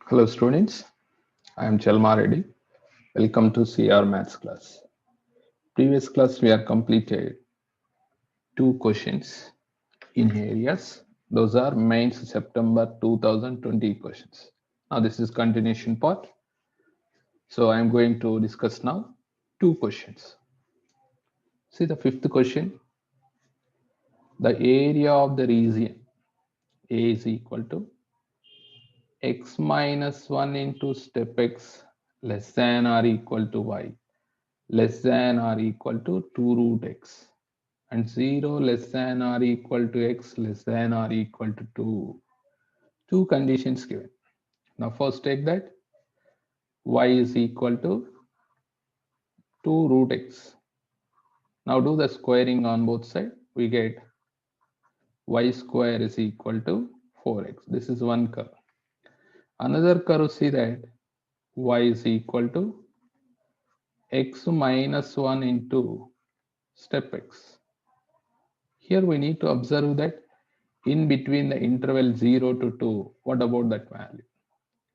Hello students, I am Chalma Reddy. Welcome to CR Maths class. Previous class we have completed two questions in areas. Those are mains September 2020 questions. Now this is continuation part. So I am going to discuss now two questions. See the fifth question. The area of the region A is equal to x minus 1 into step x less than or equal to y less than or equal to 2 root x and 0 less than or equal to x less than or equal to 2. Two conditions given. Now first take that y is equal to 2 root x. Now do the squaring on both sides. We get y square is equal to 4x. This is one curve. Another curve, see that y is equal to x minus 1 into step x. Here we need to observe that in between the interval 0 to 2, what about that value?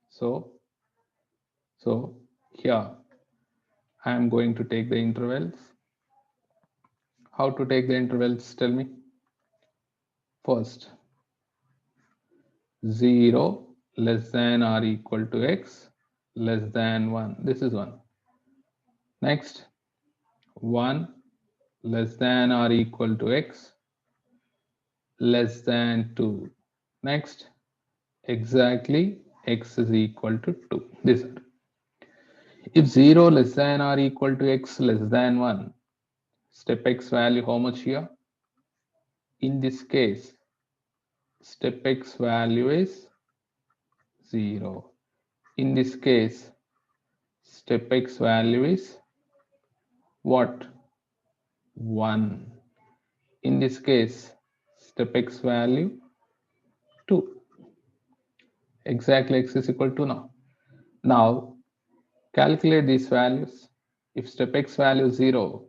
So here I am going to take the intervals. How to take the intervals? Tell me. First, 0 less than or equal to x less than 1. This is 1. Next, 1 less than or equal to x less than 2. Next, exactly x is equal to 2. This is. If 0 less than or equal to x less than 1, step x value how much here? In this case, step x value is 0. In this case, step x value is what? 1. In this case, step x value 2. Exactly x is equal to now. Now, calculate these values. If step x value is 0,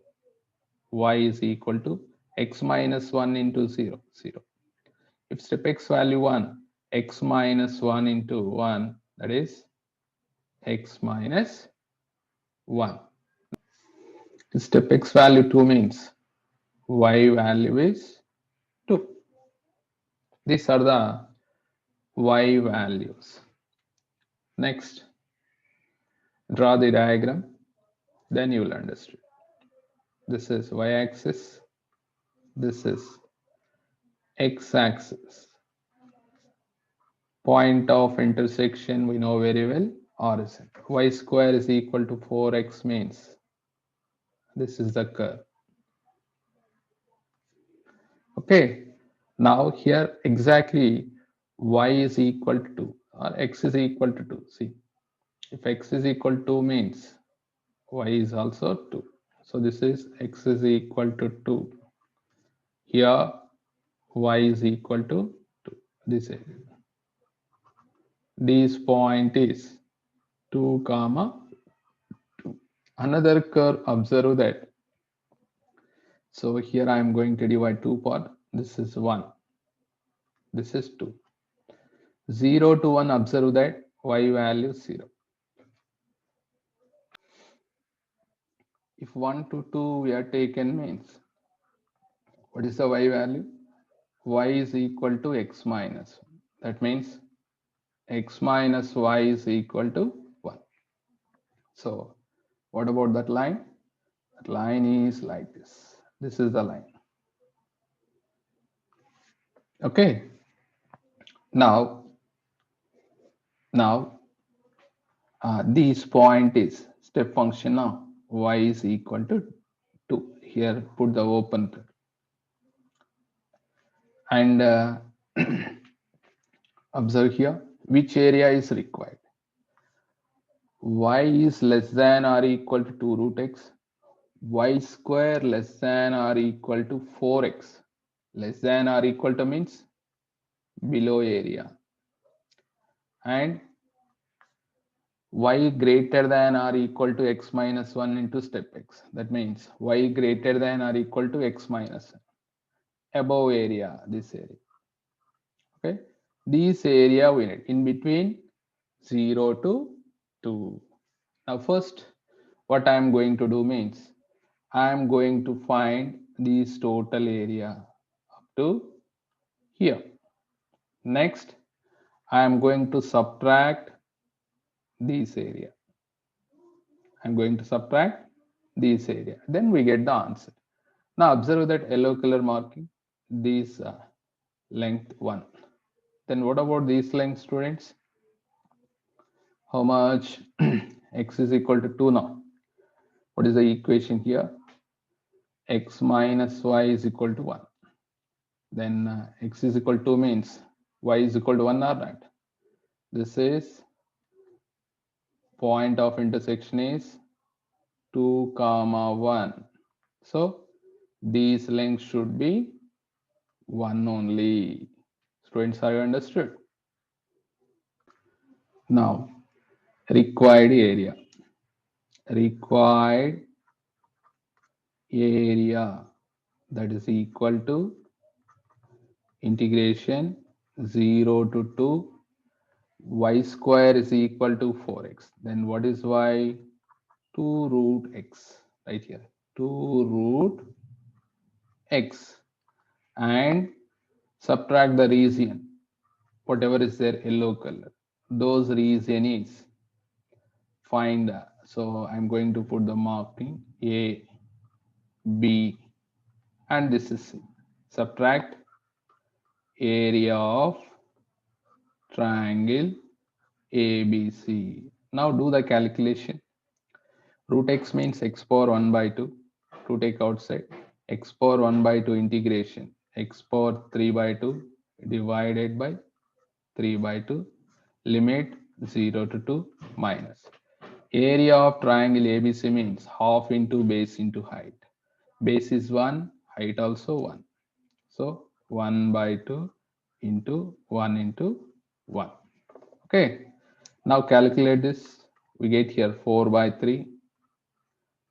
y is equal to x minus 1 into 0, 0. If step x value 1, x minus 1 into 1, that is x minus 1. Step x value 2 means y value is 2. These are the y values. Next, draw the diagram, then you will understand. This is y-axis, this is x-axis. Point of intersection we know very well, origin. Y square is equal to 4x means this is the curve. Okay, now here exactly y is equal to 2 or x is equal to 2. See, if x is equal to 2 means y is also 2. So this is x is equal to 2. Here y is equal to 2. This area. This point is 2 comma 2. Another curve, observe that. So here I am going to divide two part. This is 1. This is 2. 0 to 1, observe that y value 0. If 1 to 2 we are taken means, what is the y value? Y is equal to x minus 1. That means x minus y is equal to 1. So what about that line? That line is like this. This is the line. Okay. Now this point is step function now. Y is equal to 2. Here put the open bracket. And observe here which area is required. Y is less than or equal to 2 root x. Y square less than or equal to 4x. Less than or equal to means below area. And y greater than or equal to x minus 1 into step x. That means y greater than or equal to x minus 1. Above area, this area. Okay. This area we need. In between 0 to 2. Now first, what I am going to do means I am going to find this total area up to here. Next, I am going to subtract this area. I'm going to subtract this area. Then we get the answer. Now observe that yellow color marking, this length 1. Then what about these lengths, students? How much? X is equal to 2 now. What is the equation here? X minus y is equal to 1. Then x is equal to 2 means y is equal to 1 or not? This is point of intersection is 2 comma 1. So these lengths should be 1 only. Students, have you understood? Now required area. Required area, that is equal to integration 0 to 2 y square is equal to 4x. Then what is y? 2 root x, right here, 2 root x, and subtract the region, whatever is there yellow color, those region is find. So I'm going to put the marking A, B, and this is C. Subtract area of triangle ABC. Now do the calculation. Root x means x power 1 by 2 to take outside. X power 1 by 2 integration x power 3 by 2 divided by 3 by 2, limit 0 to 2 minus. Area of triangle ABC means half into base into height. Base is 1, height also 1. So 1 by 2 into 1 into 1. Okay. Now calculate this. We get here 4 by 3.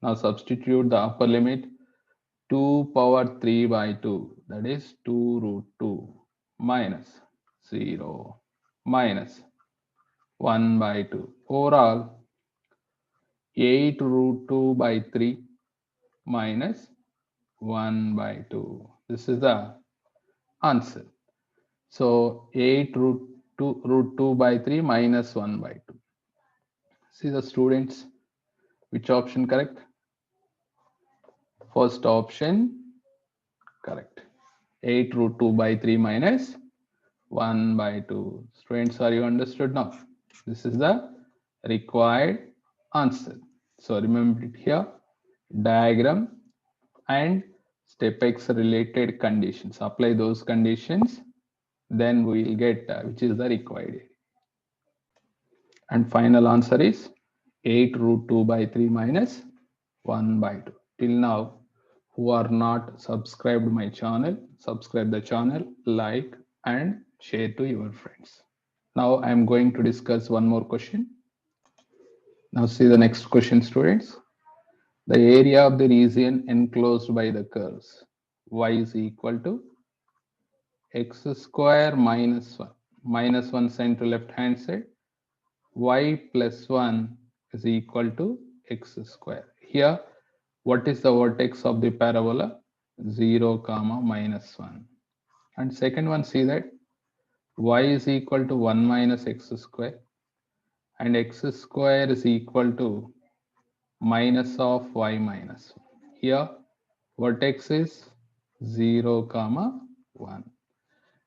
Now substitute the upper limit 2 power 3 by 2, that is 2 root 2 minus 0 minus 1 by 2. Overall 8 root 2 by 3 minus 1 by 2. This is the answer. So 8 root 2 by 3 minus 1 by 2. See the students, which option correct? First option correct. 8 root 2 by 3 minus 1 by 2. Students, are you understood now? This is the required answer. So remember it here, diagram and step X related conditions. Apply those conditions, then we will get which is the required area. And final answer is 8 root 2 by 3 minus 1 by 2. Till now, who are not subscribed my channel, subscribe the channel, like and share to your friends. Now I am going to discuss one more question. Now see the next question, students. The area of the region enclosed by the curves y is equal to x square minus 1. Minus 1 sent to left hand side. Y plus 1 is equal to x square. Here, what is the vertex of the parabola? 0 comma minus 1. And second one, see that y is equal to 1 minus x square and x square is equal to minus of y minus 1. Here, vertex is 0 comma 1.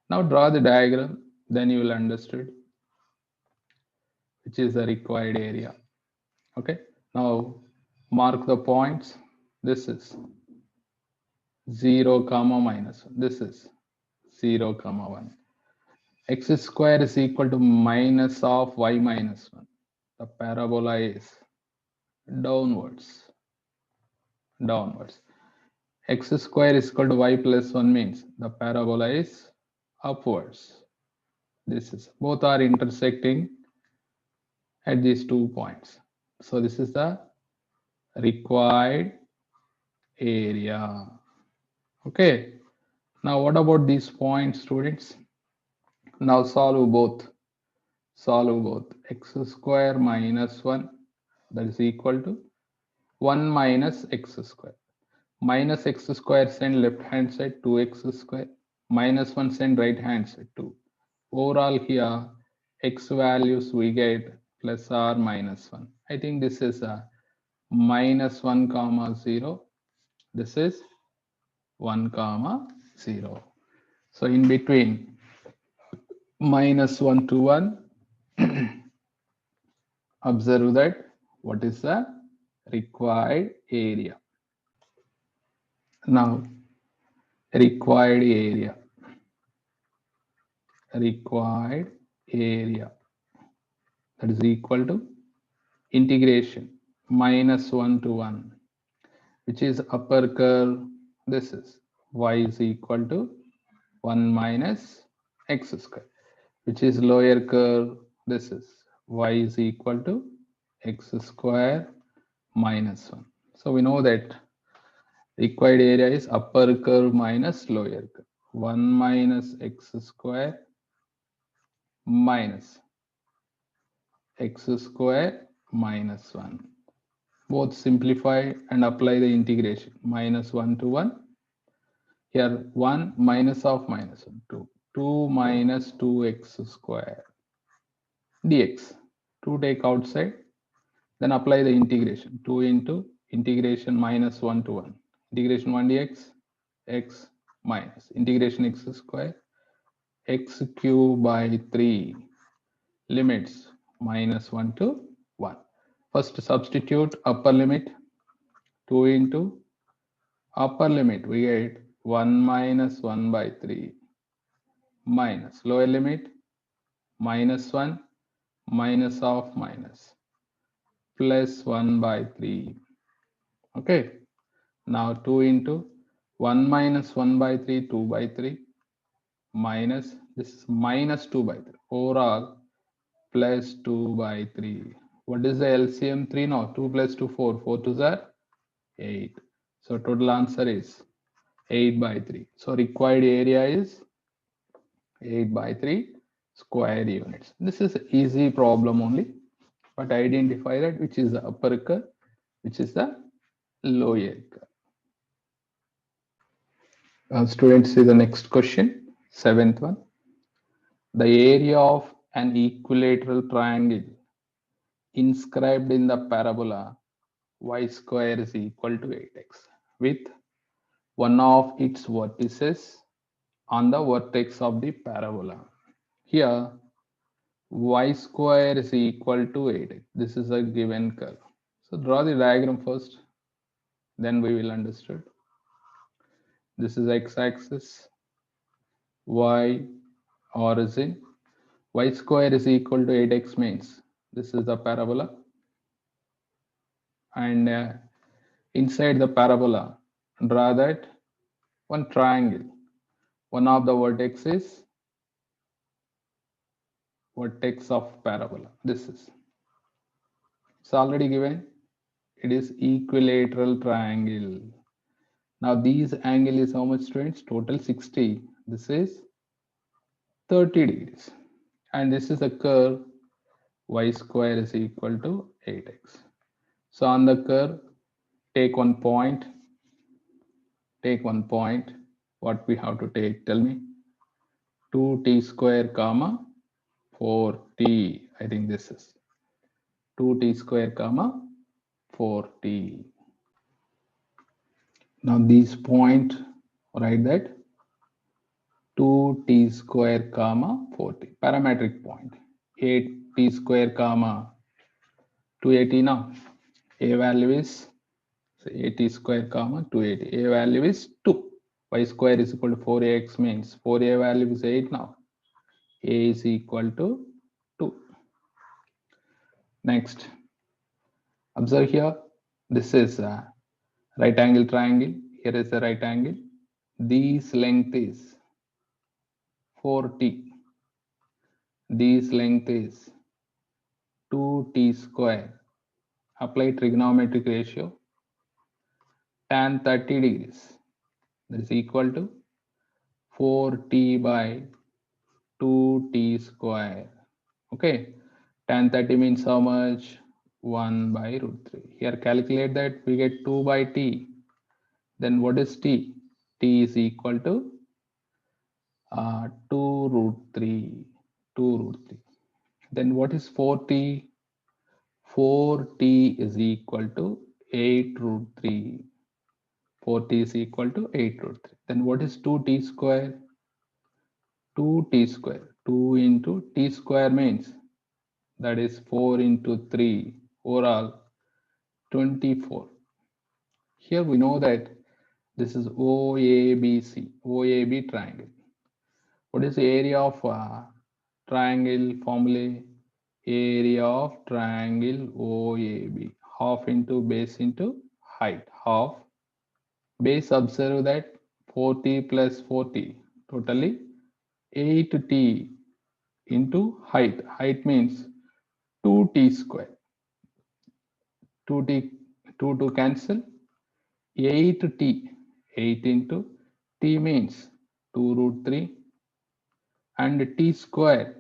Now draw the diagram, then you will understand which is the required area. Okay, now mark the points. This is 0 comma minus 1. This is 0 comma 1. X square is equal to minus of y minus 1. The parabola is downwards. Downwards. X square is equal to y plus 1 means the parabola is upwards. This is, both are intersecting at these 2 points. So this is the required area. Okay. Now what about these points, students? Now solve both. solve both. X square minus 1, that is equal to 1 minus x square. Minus x square send left hand side 2x square. Minus 1 send right hand side 2. Overall here, x values we get plus or minus 1. I think this is a minus 1 comma 0. This is 1 comma 0. So in between minus 1 to 1, observe that what is the required area. Now required area that is equal to integration minus 1 to 1, which is upper curve. This is y is equal to 1 minus x square, which is lower curve. This is y is equal to x square minus 1. So we know that required area is upper curve minus lower curve. 1 minus x square minus x square minus 1. Both simplify and apply the integration. Minus 1 to 1. Here 1 minus of minus 1, 2. 2 minus 2x square dx. 2 take outside. Then apply the integration. 2 into integration minus 1 to 1. Integration 1 dx, x minus integration x square, x cube by 3, limits minus 1 to 1. First substitute upper limit, 2 into upper limit, we get 1 minus 1 by 3 minus lower limit minus 1 minus of minus plus 1 by 3. Okay. Now 2 into 1 minus 1 by 3, 2 by 3 minus this is minus 2 by 3. Overall plus 2 by 3. What is the LCM? 3 now. 2 plus 2, 4. 4 to the 8. So total answer is 8 by 3. So required area is 8 by 3 square units. This is an easy problem only, but identify that which is the upper curve, which is the lower curve. Students, see the next question, 7th one. The area of an equilateral triangle inscribed in the parabola y square is equal to 8x with one of its vertices on the vertex of the parabola. Here y square is equal to 8x. This is a given curve. So draw the diagram first, then we will understand. This is x-axis, y origin, y square is equal to 8x means this is the parabola, and inside the parabola draw that one triangle. One of the vertex of parabola. This is, it's already given. It is equilateral triangle. Now these angle is how much, students? Total 60. This is 30 degrees. And this is a curve y square is equal to 8x. So on the curve, take one point. What we have to take? Tell me. 2t square comma 4t. I think this is 2t square comma 4t. Now this point, write that 2t square comma 4t. Parametric point. 8t square comma 280 now. A value is, so 80 square comma 280. A value is 2. Y square is equal to 4ax means 4a value is 8 now. A is equal to 2. Next, observe here. This is a right angle triangle. Here is a right angle. This length is 4t. This length is 2t square. Apply trigonometric ratio. Tan 30 degrees. That is equal to 4t by 2t square. Okay, tan 30 means how much? 1 by root 3. Here calculate that, we get 2 by t. Then what is t? T is equal to 2 root 3. 2 root 3. Then what is 4t? 4t is equal to 8 root 3. 4t is equal to 8 root 3. Then what is 2t square? 2t square. 2 into t square means that is 4 into 3. Overall 24. Here we know that this is OABC, OAB triangle. What is the area of triangle formula? Area of triangle OAB. Half into base into height. Half base, observe that 40 plus 40, totally 8t into height. Height means 2t square. 2t, 2 to cancel. 8t. 8 into t means 2 root 3 and t square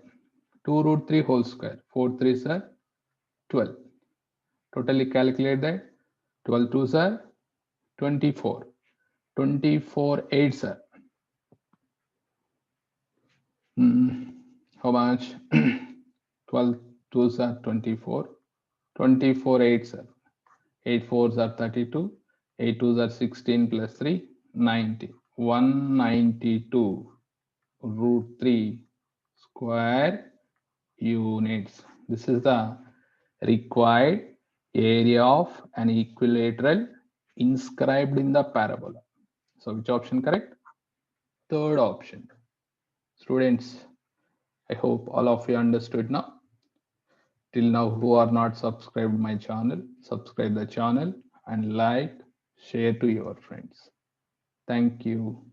2 root 3 whole square. 4 3s are 12. Totally calculate that. 12 2s are 24. 24 8s are how much? 12 2s are 24. 24 8s are 8 4s are 32. 8 2s are 16 plus 3 90. 192 root 3 square units. This is the required area of an equilateral inscribed in the parabola. So which option correct? Third option. Students, I hope all of you understood now. Till now, who are not subscribed my channel, subscribe the channel and like, share to your friends. Thank you.